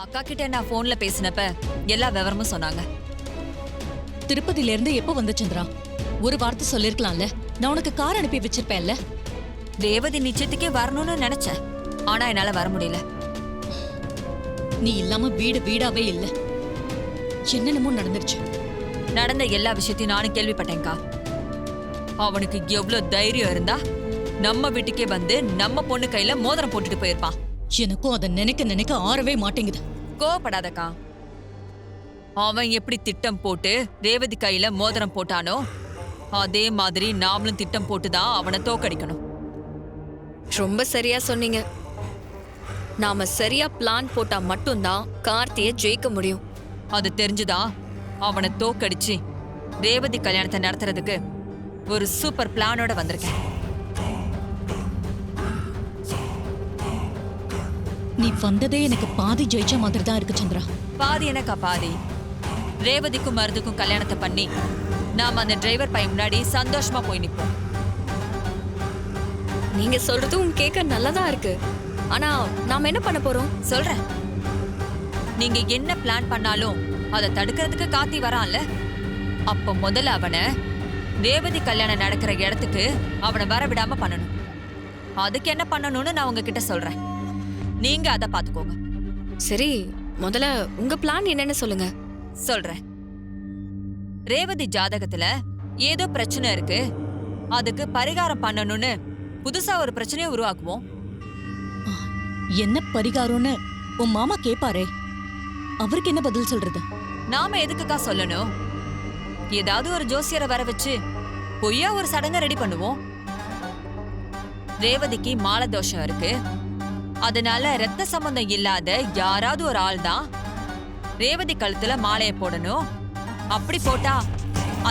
அக்கா கிட்ட நான் போன்ல பேசினப்ப எல்லா விவரமும் சொன்னாங்க. திருப்பதியில இருந்து எப்போ வந்த சந்திரா? ஒரு வார்த்தை சொல்லிருக்கலாம்ல. நான் உனக்கு கார் அனுப்பி வச்சிருப்பேன்ல. ரேவதி நிச்சயத்துக்கே வரணும்னு நினைச்சேன். ஆனா என்னால வர முடியல. நீ இல்லாம வீடு வீடாவே இல்ல. என்னென்னமோ நடந்துருச்சு. நடந்த எல்லா விஷயத்தையும் நானும் கேள்விப்பட்டேன்க்கா. அவனுக்கு எவ்வளவு தைரியம் இருந்தா நம்ம வீட்டுக்கே வந்து நம்ம பொண்ணு கையில மோதிரம் போட்டுட்டு போயிருப்பான். எனக்கும் அதை நினைக்க நினைக்க ஆறவே மாட்டேங்குது. கோவப்படாதக்கா. அவன் எப்படி திட்டம் போட்டு ரேவதி கையில மோதிரம் போட்டானோ அதே மாதிரி நாமளும் திட்டம் போட்டுதான் அவனை தோக்கடிக்கணும். ரொம்ப சரியா சொன்னீங்க. நாம சரியா பிளான் போட்டா மட்டும்தான் கார்த்திய ஜெயிக்க முடியும். அது தெரிஞ்சுதான் அவனை தோக்கடிச்சு ரேவதி கல்யாணத்தை நடத்துறதுக்கு ஒரு சூப்பர் பிளானோட வந்திருக்கேன். நீ வந்ததே எனக்கு பாதி ஜெயிச்ச மாதிரி தான் இருக்கு சந்திரா. பாதி எனக்கா பாதி? ரேவதிக்கும் மருதுக்கும் கல்யாணத்தை பண்ணி நாம அந்த டிரைவர் பையன் முன்னாடி சந்தோஷமா போய் நிற்போம். நீங்க சொல்றதும் கேட்க நல்லதா இருக்கு. ஆனா நாம என்ன பண்ண போறோம்? சொல்றேன். நீங்க என்ன பிளான் பண்ணாலும் அதை தடுக்கிறதுக்கு கார்த்தி வரான்ல. அப்ப முதல்ல அவனை ரேவதி கல்யாணம் நடக்கிற இடத்துக்கு அவனை வர விடாம பண்ணணும். அதுக்கு என்ன பண்ணணும்னு நான் உங்ககிட்ட சொல்றேன். நீங்க அதை பாத்துக்கோங்க. சரி, முதல்ல உங்க பிளான் என்னன்னு சொல்லுங்க. சொல்றேன். ரேவதி ஜாதகத்துல ஏதோ பிரச்சனை இருக்கு, அதுக்கு பரிகாரம் பண்ணணும்னு புதுசா ஒரு பிரச்சனையை உருவாக்குவோம். என்ன பரிகாரம்னு உன் மாமா கேப்பாரே, அவருக்கு என்ன பதில் சொல்றது? நாம எதுக்குக்கா சொல்லணும்? ஏதாவது ஒரு ஜோசியரை வர வச்சு பொய்யா ஒரு சடங்கை ரெடி பண்ணுவோம். ரேவதிக்கு மால தோஷம் இருக்கு, அதனால ரத்த சம்பந்தம் இல்லாத யாராவது ஒரு ஆள் தான் ரேவதி கழுத்துல மாலையை போடணும். அப்படி போட்டா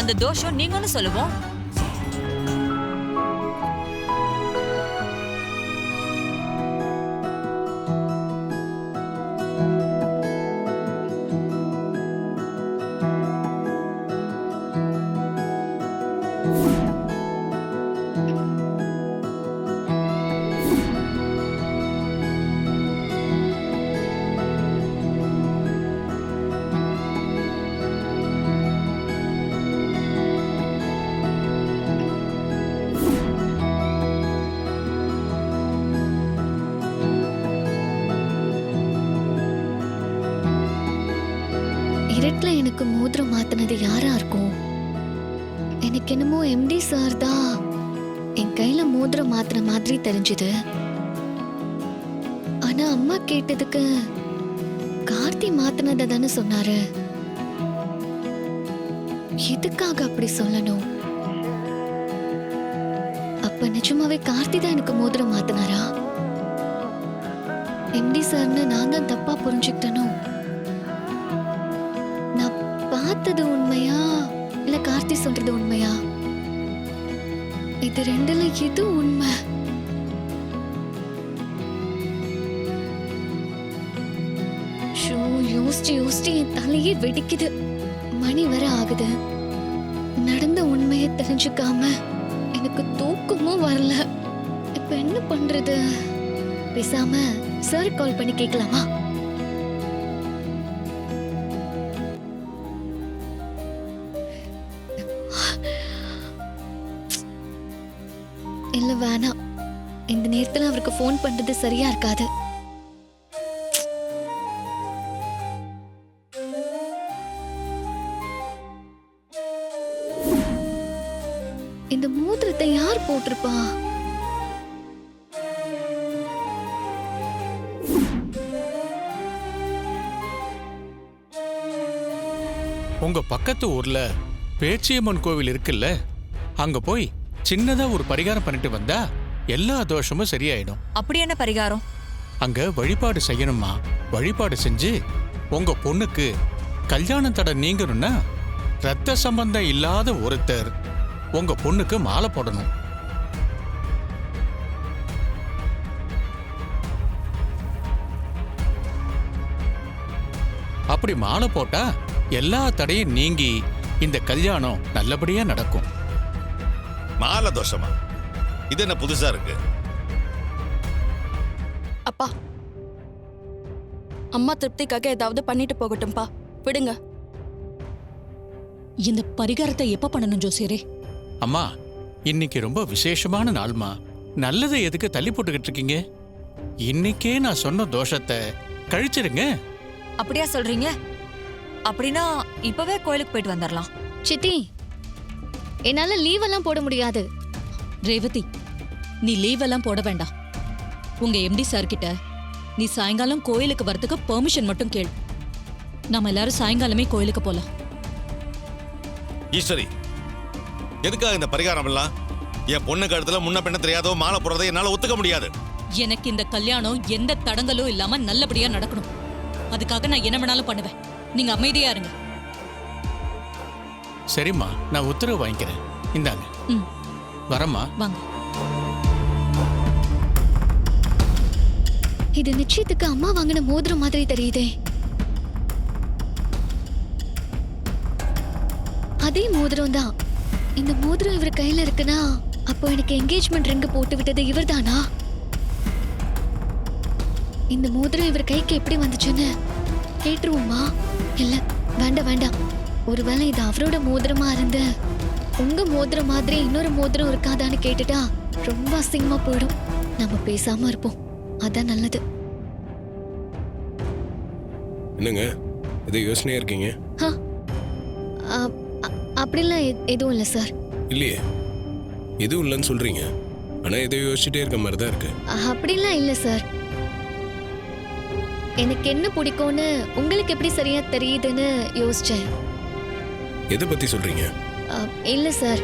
அந்த தோஷம் நீங்கன்னு சொல்லுவோம். இருட்டுல எனக்கு மோதிரம் மாத்தினது யாரா இருக்கும்? எனக்கு என்னமோ எம்டி சார் தான் என் கையில மோதிரம் மாத்தின மாதிரி தெரிஞ்சது. ஆனா அம்மா கேட்டதுக்கு கார்த்தி மாத்தினத தானே சொன்னாரு. எதுக்காக அப்படி சொல்லணும்? அப்ப நிஜமாவே கார்த்தி தான் எனக்கு மோதிரம் மாத்தினாரா? எம்டி சார்னு நான் தான் தப்பா புரிஞ்சுக்கிட்டனோ? பார்த்தது உண்மையா இல்ல கார்த்தி சொல்றது உண்மையா? இது ரெண்டுல எது உண்மை? யோசிச்சு யோசிச்சு என் தலையே வெடிக்குது. மணி வர ஆகுது. நடந்த உண்மையை தெரிஞ்சுக்காம எனக்கு தூக்கமும் வரல. இப்ப என்ன பண்றது? பேசாம சார் கால் பண்ணி கேட்கலாமா? இல்ல வேணாம், இந்த நேரத்துல அவருக்கு போன் பண்றது சரியா இருக்காது. இந்த மோதிரத்தை யார் போட்டிருப்பா? உங்க பக்கத்து ஊர்ல பேச்சியம்மன் கோவில் இருக்குல்ல, அங்க போய் சின்னதா ஒரு பரிகாரம் பண்ணிட்டு வந்தா எல்லா தோஷமும் சரியாயிடும். அப்படி என்ன பரிகாரம்? அங்க வழிபாடு செய்யணுமா. வழிபாடு செஞ்சு உங்க பொண்ணுக்கு கல்யாணம் தடை நீங்கணும்னா ரத்த சம்பந்தம் இல்லாத ஒருத்தர் உங்க பொண்ணுக்கு மாலை போடணும். அப்படி மாலை போட்டா எல்லா தடையும் நீங்கி இந்த கல்யாணம் நல்லபடியா நடக்கும். மால தோஷமா? இது என்ன புதுசா இருக்கு? அப்பா, அம்மா திருப்திக்காக ஏதாவது பண்ணிட்டு போகட்டும்பா, விடுங்க. இந்த பரிகாரத்தை எப்ப பண்ணணும் ஜோசியரே? அம்மா, இன்னைக்கு ரொம்ப விசேஷமான நாள்மா. நல்லதை எதுக்கு தள்ளி போட்டுக்கிட்டு இருக்கீங்க? இன்னைக்கே நான் சொன்ன தோஷத்தை கழிச்சிருங்க. அப்படியா சொல்றீங்க? அப்படின்னா இப்பவே கோயிலுக்கு போயிட்டு வந்துடலாம். சித்தி, என்னால லீவ் எல்லாம் போட முடியாது. ரேவதி, நீ லீவ் எல்லாம் போட வேண்டாம். உங்க எம்டி சார் கிட்ட நீ சாயங்காலம் கோயிலுக்கு வரதுக்கு பெர்மிஷன் மட்டும் கேள். நாம எல்லாரும் சாயங்காலமே கோயிலுக்கு போலாம். ஈஸ்வரி, எதுக்காக இந்த பரிகாரம் எல்லாம்? என் பொண்ணு கழுத்துல முன்ன பின்ன தெரியாதோ மாலை போடுறதை என்னால ஒத்துக்க முடியாது. எனக்கு இந்த கல்யாணம் எந்த தடங்களும் இல்லாம நல்லபடியா நடக்கணும். அதுக்காக நான் என்ன வேணாலும் பண்ணுவேன். நீங்க அமைதியா இருங்க. சரிம்மா, நான் உத்தரவு வாங்கிக்கிறேன். இந்தாங்க. ம். வரம்மா. வாங்க. இது நிச்சயத்துக்கு அம்மா வாங்கின மோதிரம் மாதிரி தெரியுதே. அதே மோதிரம் தான். இந்த மோதிரம் இவர் கையில இருக்குன்னா அப்போ எனக்கு என்கேஜ்மெண்ட் ரிங் போட்டு விட்டது இவர்தானா? இந்த மோதிரம் இவர் கைக்கு எப்படி வந்துச்சுன்னு கேட்டுருவோமா? இல்ல, வேண்டாம் வேண்டாம். ஒருவேளை இது அவரோட மோதிரமா இருந்து உங்க மோதிரம் மாதிரி இன்னொரு மோதிரம் இருக்காதான்னு கேட்டுட்டா ரொம்ப அசிங்கமா போயிடும். நம்ம பேசாம இருப்போம், அதான் நல்லது. என்னங்க இதை யோசனையா இருக்கீங்க? அப்படிலாம் எதுவும் இல்லை சார். இல்லையே, எதுவும் இல்லைன்னு சொல்றீங்க. ஆனா இதை யோசிச்சுட்டே இருக்க மாதிரி தான் இருக்கு. அப்படிலாம் இல்லை சார். எனக்கு என்ன பிடிக்கும்னு உங்களுக்கு எப்படி சரியா தெரியுதுன்னு யோசிச்சேன். எதை பத்தி சொல்றீங்க? இல்லை சார்,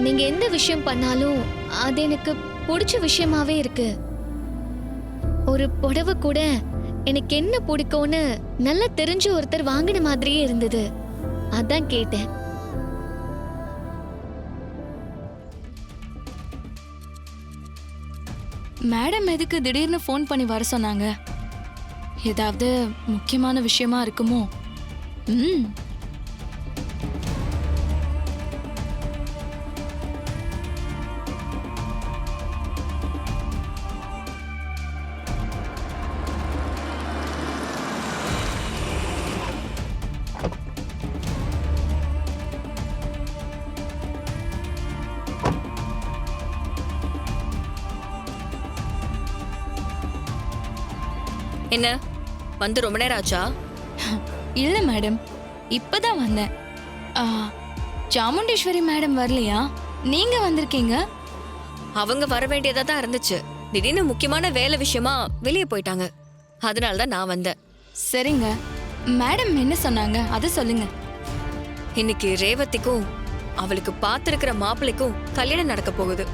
நீங்க எந்த விஷயம் பண்ணாலும் அது எனக்கு பிடிச்ச விஷயமாவே இருக்கு. ஒரு புடவை கூட எனக்கு என்ன பிடிக்கும்னு நல்லா தெரிஞ்ச ஒருத்தர் வாங்கின மாதிரியே இருந்தது. அதான் கேட்டேன். மேடம் எதுக்கு திடீர்னு ஃபோன் பண்ணி வர சொன்னாங்க? ஏதாவது முக்கியமான விஷயமா இருக்குமோ? ம். என்ன வந்து ரொம்ப நேரம் ஆச்சா? இல்ல மேடம், இப்பதான் வந்தேன். சாமுண்டேஸ்வரி மேடம் வரலையா? நீங்க வந்திருக்கீங்க. அவங்க வர வேண்டியதா தான் இருந்துச்சு. திடீர்னு முக்கியமான வேலை விஷயமா வெளியே போயிட்டாங்க. அதனால தான் நான் வந்தேன். சரிங்க, மேடம் என்ன சொன்னாங்க அதை சொல்லுங்க. இன்னைக்கு ரேவதிக்கும் அவளுக்கு பார்த்திருக்கிற மாப்பிள்ளைக்கும் கல்யாணம் நடக்க போகுது.